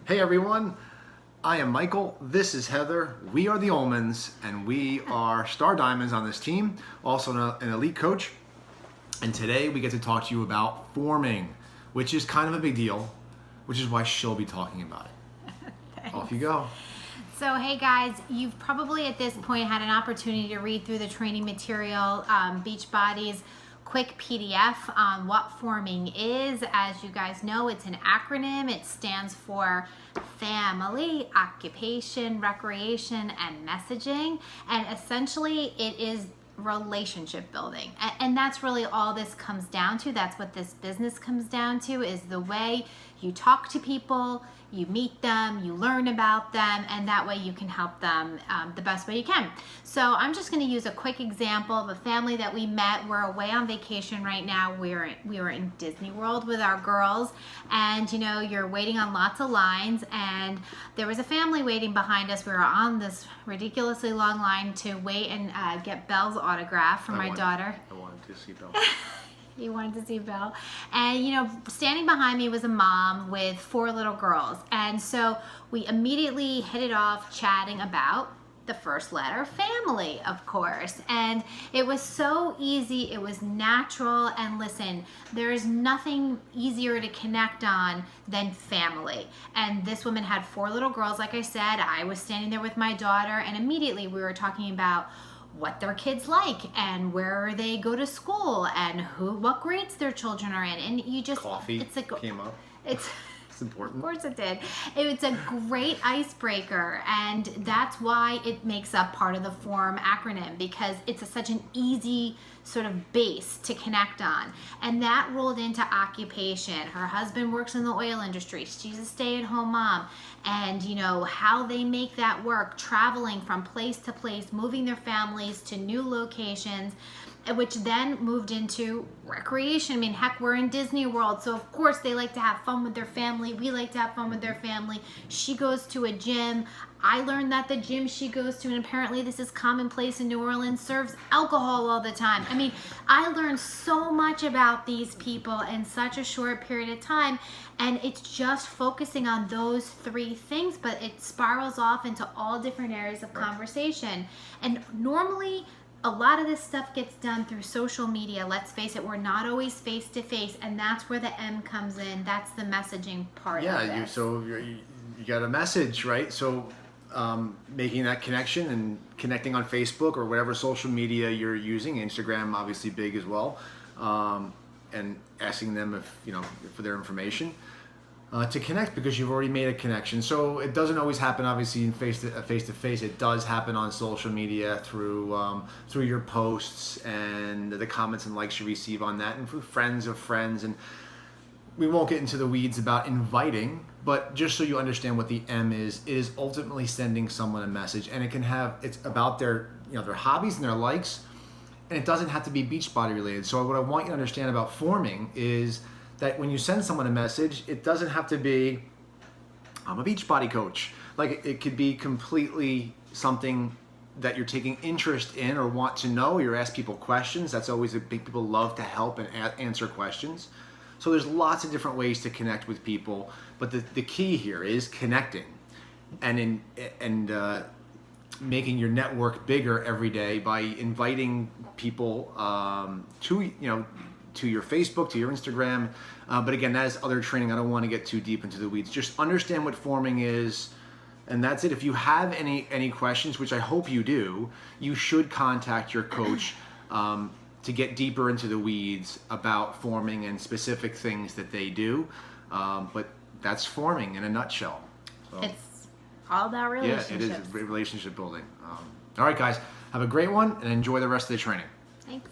Hey everyone, I am Michael, this is Heather, we are the Ullmans, and we are star diamonds on this team, also an elite coach. And today we get to talk to you about forming, which is kind of a big deal, which is why she'll be talking about it. Off you go. So hey guys, you've probably at this point had an opportunity to read through the training material, Beachbody's quick PDF on what forming is. As you guys know, it's an acronym. It stands for family, occupation, recreation, and messaging. And essentially it is relationship building. And that's really all this comes down to. That's what this business comes down to, is the way you talk to people, you meet them, you learn about them, and that way you can help them the best way you can. So I'm just going to use a quick example of a family that we met. We're away on vacation right now. We were in Disney World with our girls, and you know, you're waiting on lots of lines, and there was a family waiting behind us. We were on this ridiculously long line to wait and get Belle's autograph from my daughter. I wanted to see Belle. He wanted to see Belle. And, you know, standing behind me was a mom with 4 little girls. And so we immediately hit it off chatting about the first letter, family, of course. And it was so easy. It was natural. And listen, there is nothing easier to connect on than family. And this woman had 4 little girls, like I said. I was standing there with my daughter, and immediately we were talking about what their kids like and where they go to school and what grades their children are in. And you just Came up. It's important. Of course it did. It's a great icebreaker, and that's why it makes up part of the FORM acronym, because it's such an easy sort of base to connect on. And that rolled into occupation. Her husband works in the oil industry. She's a stay-at-home mom. And you know how they make that work, traveling from place to place, moving their families to new locations, which then moved into recreation. I mean, heck, we're in Disney World, so of course they like to have fun with their family. We like to have fun with their family. She goes to a gym. I learned that the gym she goes to, and apparently this is commonplace in New Orleans, serves alcohol all the time. I mean, I learned so much about these people in such a short period of time, and it's just focusing on those 3 things, but it spirals off into all different areas of conversation. And normally, a lot of this stuff gets done through social media. Let's face it, we're not always face to face, and that's where the M comes in. That's the messaging part of this. You got a message, right? So making that connection and connecting on Facebook or whatever social media you're using, Instagram obviously big as well, and asking them for their information. To connect, because you've already made a connection. So it doesn't always happen, obviously, in face to face. It does happen on social media through your posts and the comments and likes you receive on that, and through friends of friends. And we won't get into the weeds about inviting, but just so you understand what the M is, it is ultimately sending someone a message, and it's about their hobbies and their likes, and it doesn't have to be Beachbody related. So what I want you to understand about forming is that when you send someone a message, it doesn't have to be, I'm a Beachbody coach. Like, it could be completely something that you're taking interest in or want to know. You're asking people questions. That's always a big, people love to help and answer questions. So there's lots of different ways to connect with people, but the key here is connecting and making your network bigger every day by inviting people to your Facebook, to your Instagram. But again, that is other training. I don't want to get too deep into the weeds. Just understand what forming is, and that's it. If you have any questions, which I hope you do, you should contact your coach to get deeper into the weeds about forming and specific things that they do. But that's forming in a nutshell. So, it's all about relationships. Yeah, it is relationship building. All right, guys, have a great one and enjoy the rest of the training. Thanks.